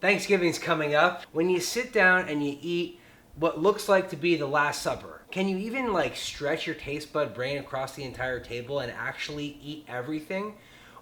Thanksgiving's coming up. When you sit down and you eat what looks like to be the Last Supper, can you even like stretch your taste bud brain across the entire table and actually eat everything?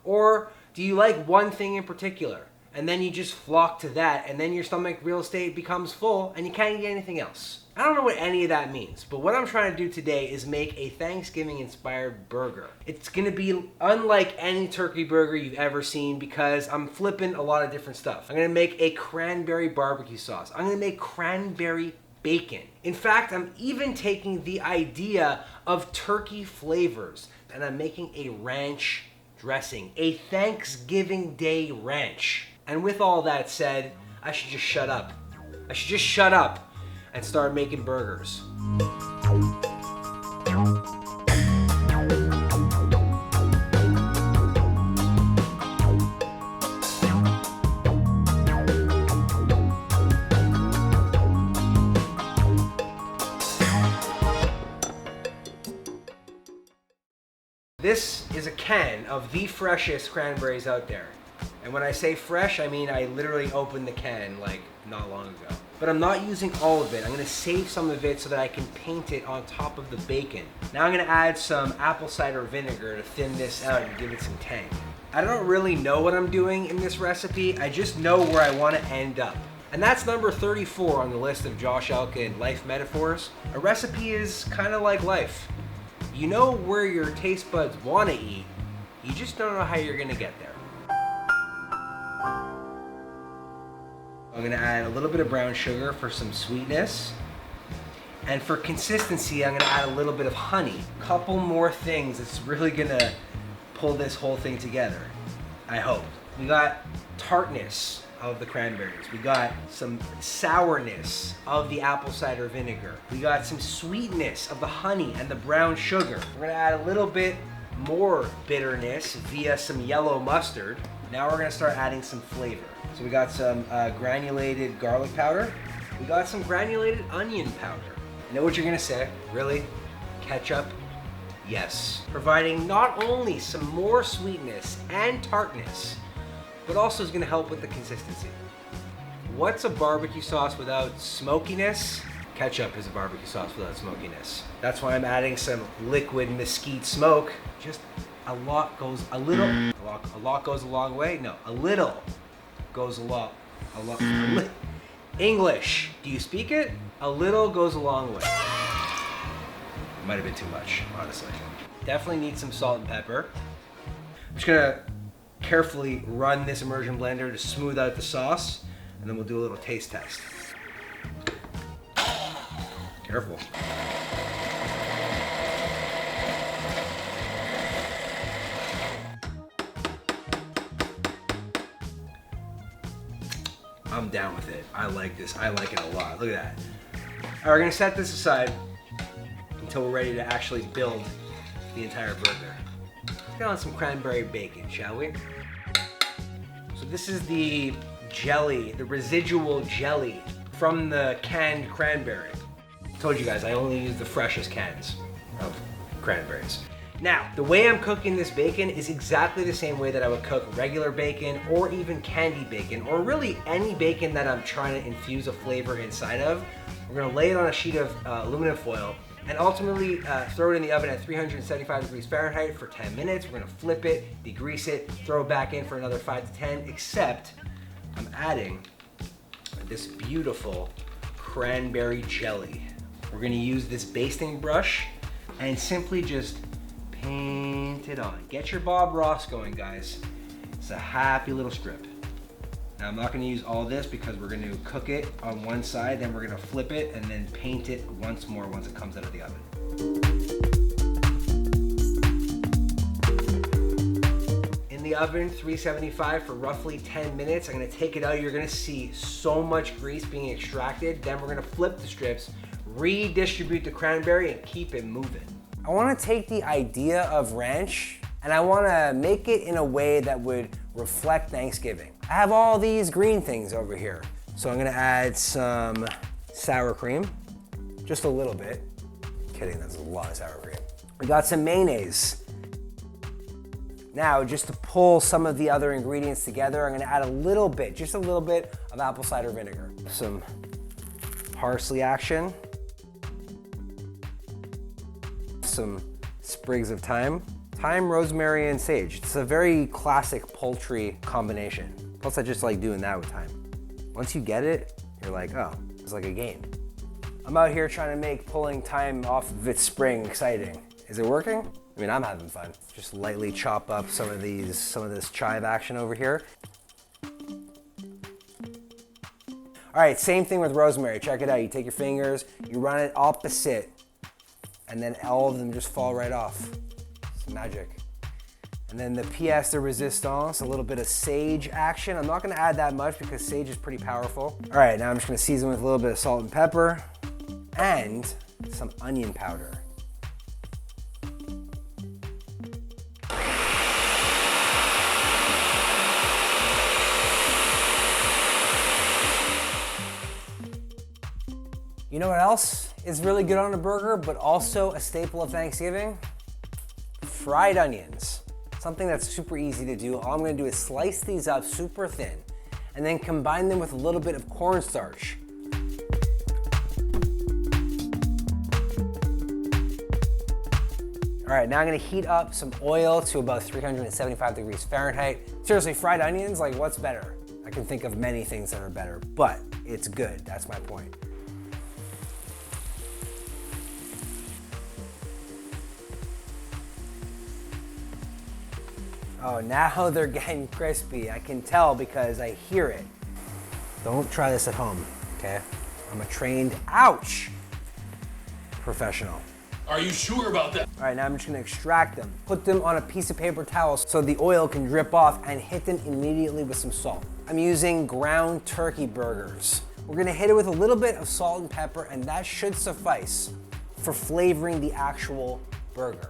Or do you like one thing in particular and then you just flock to that and then your stomach real estate becomes full and you can't eat anything else? I don't know what any of that means, but what I'm trying to do today is make a Thanksgiving-inspired burger. It's gonna be unlike any turkey burger you've ever seen because I'm flipping a lot of different stuff. I'm gonna make a cranberry barbecue sauce. I'm gonna make cranberry bacon. In fact, I'm even taking the idea of turkey flavors and I'm making a ranch dressing, a Thanksgiving Day ranch. And with all that said, I should just shut up. I should just shut up and start making burgers. This is a can of the freshest cranberries out there. And when I say fresh, I mean I literally opened the can like not long ago. But I'm not using all of it. I'm gonna save some of it so that I can paint it on top of the bacon. Now I'm gonna add some apple cider vinegar to thin this out and give it some tang. I don't really know what I'm doing in this recipe. I just know where I wanna end up. And that's number 34 on the list of Josh Elkin life metaphors. A recipe is kind of like life. You know where your taste buds wanna eat, you just don't know how you're gonna get there. I'm gonna add a little bit of brown sugar for some sweetness. And for consistency, I'm gonna add a little bit of honey. Couple more things that's really gonna pull this whole thing together, I hope. We got tartness of the cranberries. We got some sourness of the apple cider vinegar. We got some sweetness of the honey and the brown sugar. We're gonna add a little bit more bitterness via some yellow mustard. Now we're gonna start adding some flavor. So we got some granulated garlic powder. We got some granulated onion powder. You know what you're gonna say? Really? Ketchup? Yes. Providing not only some more sweetness and tartness, but also is gonna help with the consistency. What's a barbecue sauce without smokiness? Ketchup is a barbecue sauce without smokiness. That's why I'm adding some liquid mesquite smoke. Just a lot goes a lot goes a long way. No, a little goes a lot. English. Do you speak it? A little goes a long way. Might have been too much, honestly. Definitely need some salt and pepper. I'm just gonna carefully run this immersion blender to smooth out the sauce, and then we'll do a little taste test. Careful. I'm down with it. I like this. I like it a lot. Look at that. All right, we're gonna set this aside until we're ready to actually build the entire burger. Let's get on some cranberry bacon, shall we? So this is the jelly, the residual jelly from the canned cranberry. I told you guys, I only use the freshest cans of cranberries. Now, the way I'm cooking this bacon is exactly the same way that I would cook regular bacon or even candy bacon, or really any bacon that I'm trying to infuse a flavor inside of. We're gonna lay it on a sheet of aluminum foil and ultimately throw it in the oven at 375 degrees Fahrenheit for 10 minutes. We're gonna flip it, degrease it, throw it back in for another 5 to 10, except I'm adding this beautiful cranberry jelly. We're gonna use this basting brush and simply just paint it on. Get your Bob Ross going, guys. It's a happy little strip. Now I'm not gonna use all this because we're gonna cook it on one side, then we're gonna flip it and then paint it once more once it comes out of the oven. In the oven, 375 for roughly 10 minutes. I'm gonna take it out. You're gonna see so much grease being extracted. Then we're gonna flip the strips, redistribute the cranberry, and keep it moving. I wanna take the idea of ranch and I wanna make it in a way that would reflect Thanksgiving. I have all these green things over here. So I'm gonna add some sour cream, just a little bit. Kidding, that's a lot of sour cream. We got some mayonnaise. Now, just to pull some of the other ingredients together, I'm gonna add a little bit, just a little bit of apple cider vinegar. Some parsley action. Some sprigs of thyme. Thyme, rosemary, and sage. It's a very classic poultry combination. Plus, I just like doing that with thyme. Once you get it, you're like, oh, it's like a game. I'm out here trying to make pulling thyme off of its spring exciting. Is it working? I mean, I'm having fun. Just lightly chop up some of this chive action over here. All right, same thing with rosemary. Check it out. You take your fingers, you run it opposite, and then all of them just fall right off. It's magic. And then the pièce de résistance, a little bit of sage action. I'm not gonna add that much because sage is pretty powerful. All right, now I'm just gonna season with a little bit of salt and pepper and some onion powder. You know what else is really good on a burger, but also a staple of Thanksgiving? Fried onions. Something that's super easy to do. All I'm gonna do is slice these up super thin and then combine them with a little bit of cornstarch. All right, now I'm gonna heat up some oil to about 375 degrees Fahrenheit. Seriously, fried onions, like what's better? I can think of many things that are better, but it's good, that's my point. Oh, now they're getting crispy. I can tell because I hear it. Don't try this at home, okay? I'm a trained, ouch, professional. Are you sure about that? All right, now I'm just gonna extract them. Put them on a piece of paper towel so the oil can drip off and hit them immediately with some salt. I'm using ground turkey burgers. We're gonna hit it with a little bit of salt and pepper, and that should suffice for flavoring the actual burger.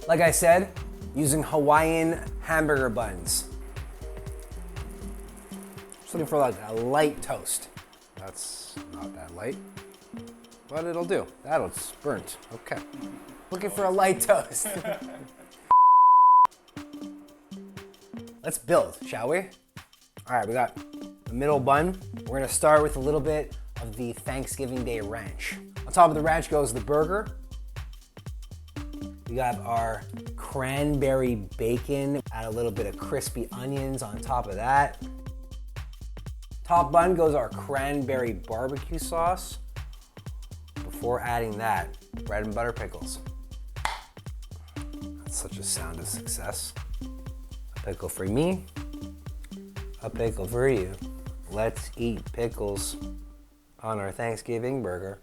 Like I said, using Hawaiian hamburger buns. Just looking for like a light toast. That's not that light, but it'll do. It's burnt, okay. Looking for a light toast. Let's build, shall we? All right, we got the middle bun. We're gonna start with a little bit of the Thanksgiving Day ranch. On top of the ranch goes the burger. We got our cranberry bacon, add a little bit of crispy onions on top of that. Top bun goes our cranberry barbecue sauce. Before adding that, bread and butter pickles. That's such a sound of success. A pickle for me, a pickle for you. Let's eat pickles on our Thanksgiving burger.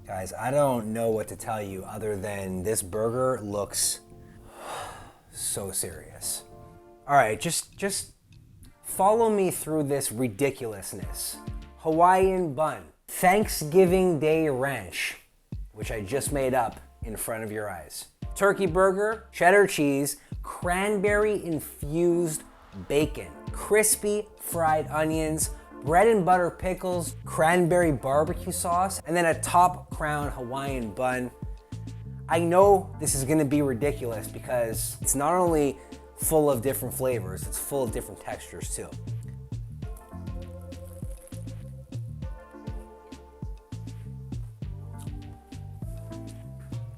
Guys, I don't know what to tell you other than this burger looks so serious. All right, just follow me through this ridiculousness. Hawaiian bun, Thanksgiving Day ranch, which I just made up in front of your eyes. Turkey burger, cheddar cheese, cranberry infused bacon, crispy fried onions, bread and butter pickles, cranberry barbecue sauce, and then a top crown Hawaiian bun. I know this is gonna be ridiculous because it's not only full of different flavors, it's full of different textures too.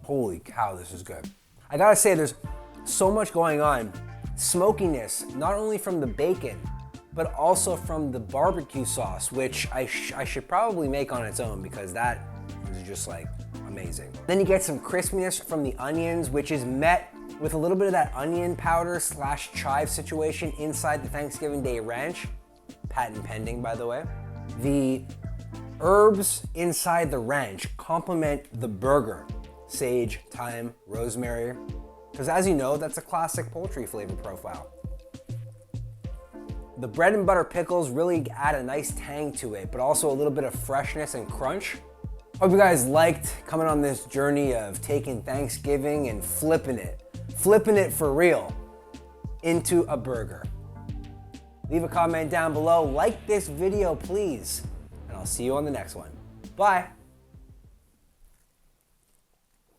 Holy cow, this is good. I gotta say, there's so much going on. Smokiness, not only from the bacon, but also from the barbecue sauce, which I should probably make on its own because that is just like amazing. Then you get some crispiness from the onions, which is met with a little bit of that onion powder / chive situation inside the Thanksgiving Day ranch. Patent pending, by the way. The herbs inside the ranch complement the burger. Sage, thyme, rosemary. Because as you know, that's a classic poultry flavor profile. The bread and butter pickles really add a nice tang to it, but also a little bit of freshness and crunch. Hope you guys liked coming on this journey of taking Thanksgiving and flipping it for real into a burger. Leave a comment down below, like this video please, and I'll see you on the next one. Bye.